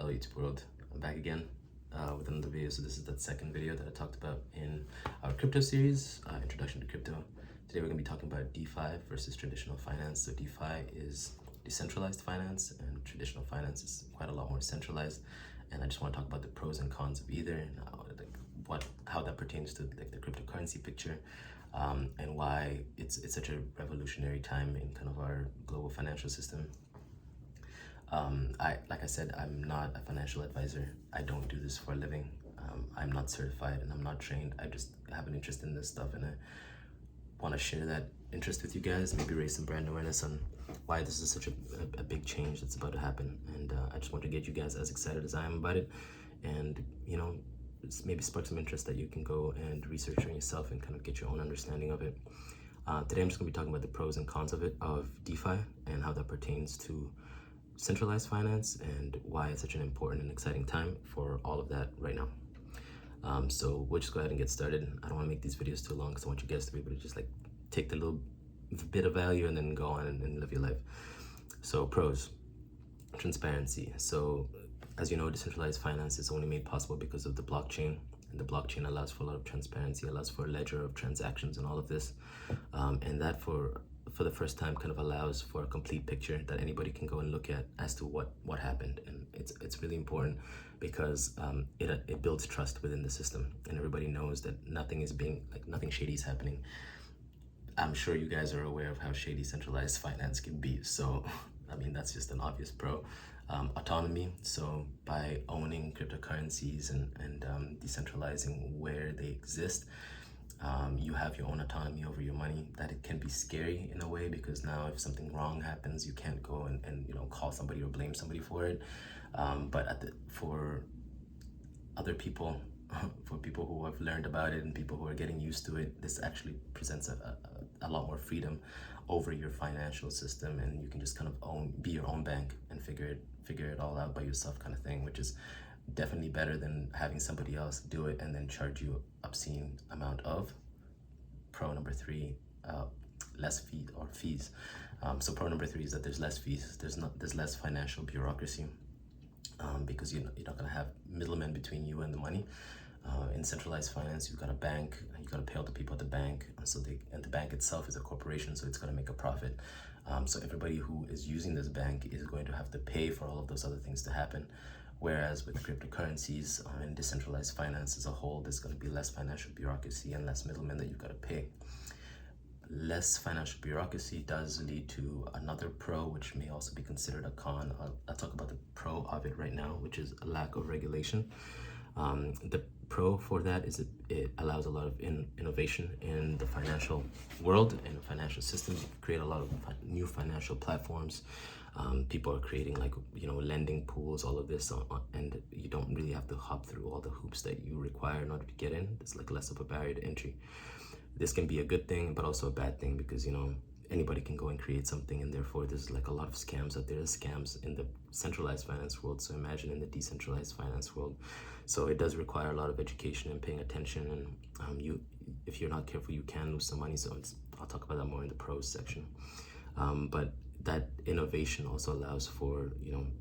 YouTube world. I'm back again with another video. So this is the second video that I talked about in our crypto series, Introduction to Crypto. Today we're going to be talking about DeFi versus traditional finance. So DeFi is decentralized finance and traditional finance is quite a lot more centralized. And I just want to talk about the pros and cons of either and how that pertains to the cryptocurrency picture, and why it's such a revolutionary time in kind of our global financial system. Like I said, I'm not a financial advisor. I don't do this for a living. I'm not certified and I'm not trained. I just have an interest in this stuff, and I want to share that interest with you guys, maybe raise some brand awareness on why this is such a big change that's about to happen. And I just want to get you guys as excited as I am about it, and maybe spark some interest that you can go and research on yourself and kind of get your own understanding of it. Today I'm just going to be talking about the pros and cons of DeFi and how that pertains to centralized finance and why it's such an important and exciting time for all of that right now. So we'll just go ahead and get started. I don't want to make these videos too long because I want you guys to be able to just like take the little bit of value and then go on and live your life. So pros: transparency. So as you know, decentralized finance is only made possible because of the blockchain, and the blockchain allows for a lot of transparency, allows for a ledger of transactions and all of this, and that for the first time kind of allows for a complete picture that anybody can go and look at as to what happened. And it's really important because it builds trust within the system, and everybody knows that nothing shady is happening. I'm sure you guys are aware of how shady centralized finance can be. So, I mean, that's just an obvious pro. Autonomy. So by owning cryptocurrencies and decentralizing where they exist, you have your own autonomy over your money. That it can be scary in a way, because now if something wrong happens, you can't go and call somebody or blame somebody for it. But for other people, for people who have learned about it and people who are getting used to it, this actually presents a lot more freedom over your financial system, and you can just kind of be your own bank and figure it all out by yourself, kind of thing, which is definitely better than having somebody else do it and then charge you obscene amount of. Pro number three, less fees. So pro number three is that there's less fees. There's less financial bureaucracy, because you're not gonna have middlemen between you and the money. In centralized finance, you've got a bank, and you got to pay all the people at the bank, and the bank itself is a corporation, so it's going to make a profit. So everybody who is using this bank is going to have to pay for all of those other things to happen. Whereas with cryptocurrencies and decentralized finance as a whole, there's going to be less financial bureaucracy and less middlemen that you've got to pay. Less financial bureaucracy does lead to another pro, which may also be considered a con. I'll talk about the pro of it right now, which is a lack of regulation. The pro for that is it allows a lot of innovation in the financial world and financial systems. You create a lot of new financial platforms. People are creating lending pools, all of this, and you don't really have to hop through all the hoops that you require in order to get in. It's like less of a barrier to entry. This can be a good thing, but also a bad thing, because anybody can go and create something, and therefore there's like a lot of scams out there. There's scams in the centralized finance world, so imagine in the decentralized finance world. So it does require a lot of education and paying attention, and if you're not careful, you can lose some money. So I'll talk about that more in the pros section. But that innovation also allows for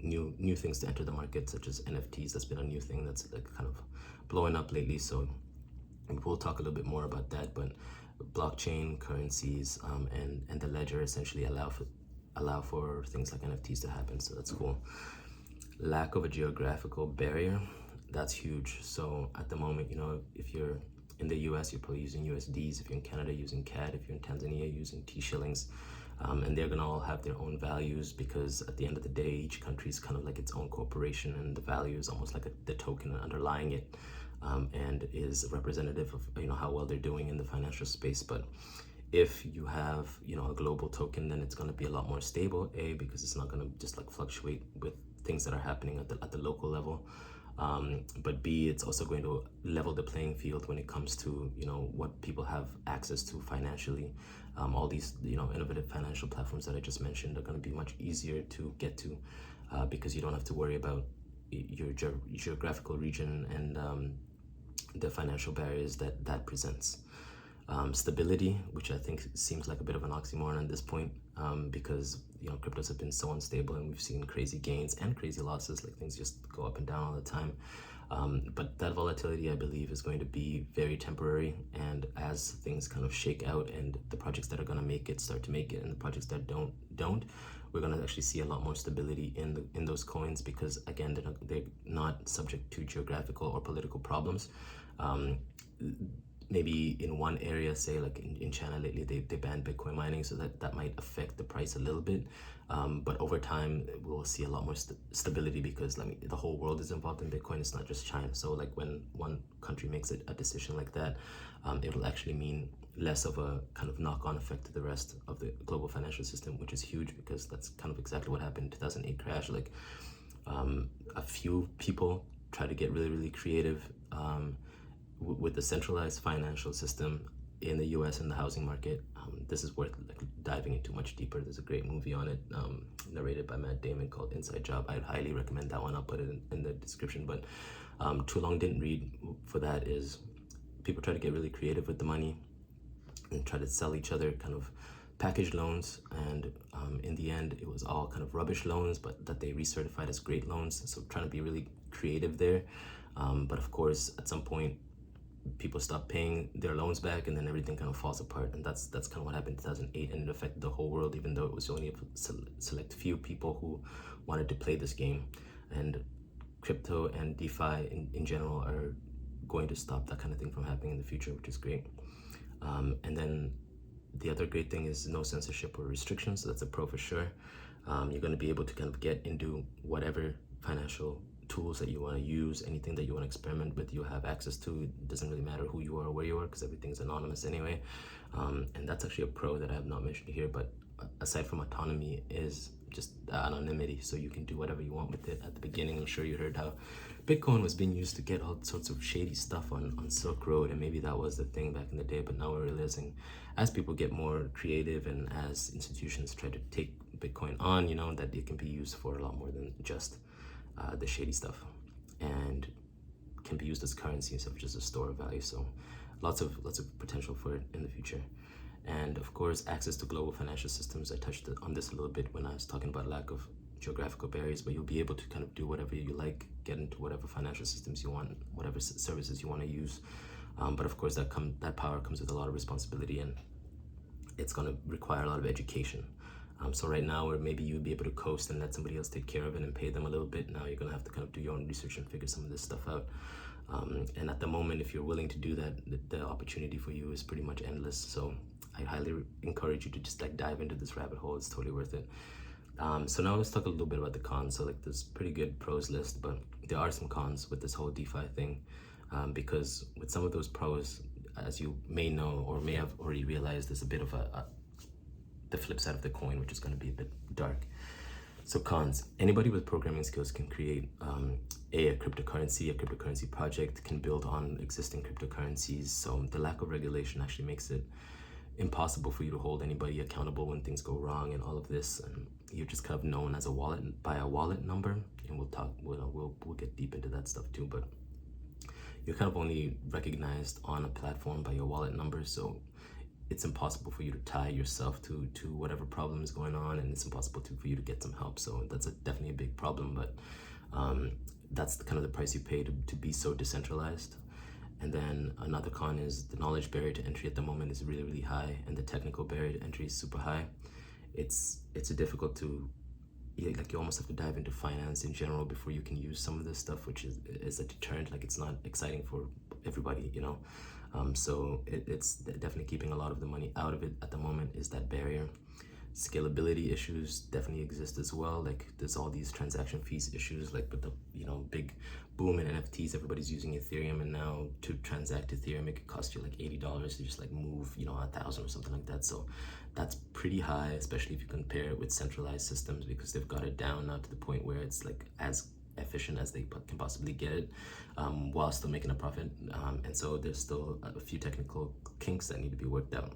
new things to enter the market, such as NFTs. That's been a new thing that's like kind of blowing up lately. So we'll talk a little bit more about that. But blockchain currencies and the ledger essentially allow for things like NFTs to happen. So that's cool. Lack of a geographical barrier. That's huge. So at the moment, if you're in the US, you're probably using USDs. If you're in Canada, using CAD. If you're in Tanzania, using T shillings. And they're gonna all have their own values, because at the end of the day, each country is kind of like its own corporation, and the value is almost like the token underlying it, and is representative of how well they're doing in the financial space. But if you have a global token, then it's going to be a lot more stable, because it's not going to just like fluctuate with things that are happening at the local level, but B, it's also going to level the playing field when it comes to what people have access to financially. All these innovative financial platforms that I just mentioned are going to be much easier to get to, because you don't have to worry about your geographical region and the financial barriers that presents. stability, which I think seems like a bit of an oxymoron at this point, because cryptos have been so unstable and we've seen crazy gains and crazy losses, like things just go up and down all the time. But that volatility, I believe, is going to be very temporary, and as things kind of shake out and the projects that are going to make it start to make it and the projects that don't, we're going to actually see a lot more stability in those coins, because again, they're not subject to geographical or political problems. Maybe in one area, say like in China lately, they banned Bitcoin mining, so that might affect the price a little bit. But over time, we'll see a lot more stability, because the whole world is involved in Bitcoin. It's not just China. So like when one country makes a decision like that, it'll actually mean less of a kind of knock-on effect to the rest of the global financial system, which is huge, because that's kind of exactly what happened in 2008 crash. Like a few people try to get really, really creative with the centralized financial system in the US and the housing market. This is worth diving into much deeper. There's a great movie on it, narrated by Matt Damon, called Inside Job. I'd highly recommend that one. I'll put it in the description. But too long didn't read for that is people try to get really creative with the money and try to sell each other kind of package loans, and in the end it was all kind of rubbish loans, but that they recertified as great loans. So trying to be really creative there, but of course at some point people stop paying their loans back, and then everything kind of falls apart. And that's kind of what happened in 2008, and it affected the whole world, even though it was only a select few people who wanted to play this game. And crypto and DeFi in general are going to stop that kind of thing from happening in the future, which is great. And then the other great thing is no censorship or restrictions, so that's a pro for sure. You're going to be able to kind of get into whatever financial tools that you want to use, anything that you want to experiment with, you'll have access to. It doesn't really matter who you are or where you are, because everything's anonymous anyway. And that's actually a pro that I have not mentioned here, but aside from autonomy is just anonymity, so you can do whatever you want with it. At the beginning, I'm sure you heard how Bitcoin was being used to get all sorts of shady stuff on Silk Road, and maybe that was the thing back in the day, but now we're realizing as people get more creative and as institutions try to take Bitcoin on, that it can be used for a lot more than just the shady stuff, and can be used as currency instead of just a store of value. So lots of potential for it in the future. And of course, access to global financial systems. I touched on this a little bit when I was talking about lack of geographical barriers, but you'll be able to kind of do whatever you like, get into whatever financial systems you want, whatever services you want to use. But of course, that power comes with a lot of responsibility, and it's going to require a lot of education. So right now, where maybe you'd be able to coast and let somebody else take care of it and pay them a little bit, now you're going to have to kind of do your own research and figure some of this stuff out. And at the moment, if you're willing to do that, the opportunity for you is pretty much endless. So I highly encourage you to just dive into this rabbit hole. It's totally worth it. So now let's talk a little bit about the cons. So there's pretty good pros list, but there are some cons with this whole DeFi thing, because with some of those pros, as you may know or may have already realized, there's a bit of the flip side of the coin, which is going to be a bit dark. So cons: anybody with programming skills can create a cryptocurrency project, can build on existing cryptocurrencies. So the lack of regulation actually makes it impossible for you to hold anybody accountable when things go wrong and all of this. And you're just kind of known as a wallet by a wallet number, and we'll get deep into that stuff too. But you're kind of only recognized on a platform by your wallet number, so it's impossible for you to tie yourself to whatever problem is going on, and it's impossible for you to get some help. So that's definitely a big problem, but that's kind of the price you pay to be so decentralized. And then another con is the knowledge barrier to entry at the moment is really, really high, and the technical barrier to entry is super high. It's difficult to, you almost have to dive into finance in general before you can use some of this stuff, which is a deterrent. It's not exciting for everybody, so it's definitely keeping a lot of the money out of it at the moment is that barrier. Scalability issues definitely exist as well. There's all these transaction fees issues, with the big boom in NFTs. Everybody's using Ethereum, and now to transact Ethereum, it could cost you $80 to just move 1,000 or something like that. So that's pretty high, especially if you compare it with centralized systems, because they've got it down now to the point where it's as efficient as they can possibly get it, while still making a profit. And so there's still a few technical kinks that need to be worked out.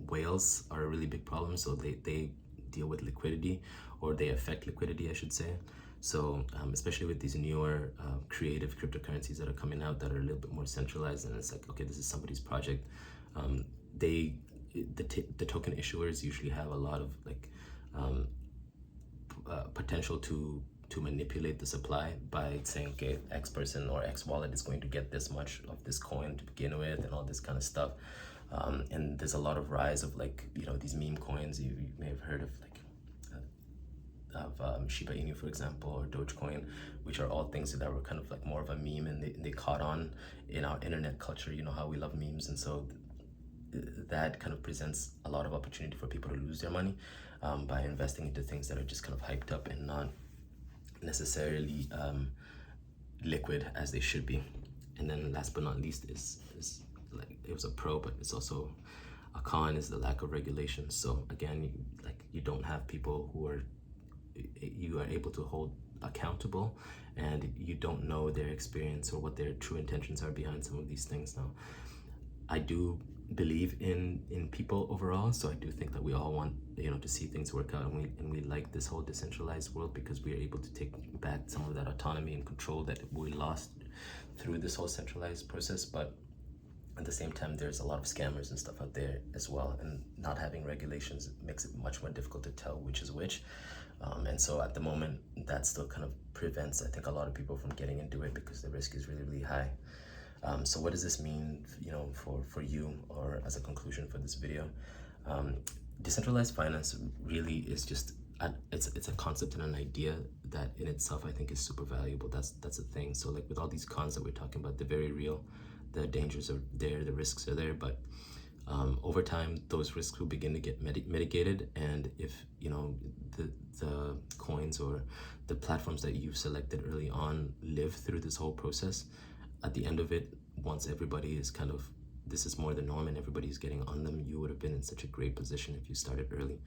Whales are a really big problem, so they deal with liquidity, or they affect liquidity, I should say. So especially with these newer creative cryptocurrencies that are coming out that are a little bit more centralized, and it's like, okay, this is somebody's project. They the token issuers usually have a lot of like potential to manipulate the supply by saying, okay, X person or X wallet is going to get this much of this coin to begin with, and all this kind of stuff. And there's a lot of rise of like, you know, these meme coins. You may have heard of like Shiba Inu, for example, or Dogecoin, which are all things that were kind of like more of a meme, and they caught on in our internet culture. You know how we love memes, and so that kind of presents a lot of opportunity for people to lose their money by investing into things that are just kind of hyped up and not necessarily liquid as they should be. And then last but not least is like, it was a pro, but it's also a con, is the lack of regulation. So again, you don't have people who you are able to hold accountable, and you don't know their experience or what their true intentions are behind some of these things. Now, I do believe in people overall, so I do think that we all want, you know, to see things work out, and we like this whole decentralized world because we are able to take back some of that autonomy and control that we lost through this whole centralized process. But at the same time, there's a lot of scammers and stuff out there as well, and not having regulations makes it much more difficult to tell which is which. And so at the moment, that still kind of prevents, I think, a lot of people from getting into it because the risk is really, really high. So what does this mean, you know, for you, or as a conclusion for this video? Decentralized finance really is just it's a concept and an idea that in itself I think is super valuable. That's the thing. So like with all these cons that we're talking about, they're very real. The dangers are there, the risks are there, but over time those risks will begin to get mitigated. And if, you know, the coins or the platforms that you've selected early on live through this whole process, at the end of it, once everybody is kind of, this is more the norm and everybody's getting on them, you would have been in such a great position if you started early.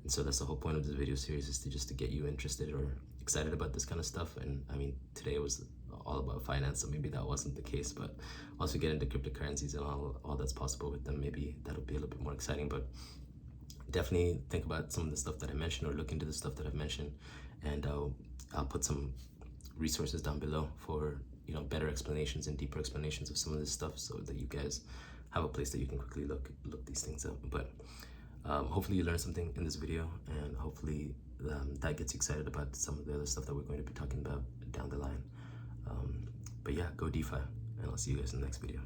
And so that's the whole point of this video series, is to just to get you interested or excited about this kind of stuff. And I mean, today was all about finance, so maybe that wasn't the case, but once we get into cryptocurrencies and all that's possible with them, maybe that'll be a little bit more exciting. But definitely think about some of the stuff that I mentioned, or look into the stuff that I've mentioned, and I'll put some resources down below for, you know, better explanations and deeper explanations of some of this stuff, so that you guys have a place that you can quickly look these things up. But hopefully you learned something in this video, and hopefully that gets you excited about some of the other stuff that we're going to be talking about down the line. But yeah, go DeFi, and I'll see you guys in the next video.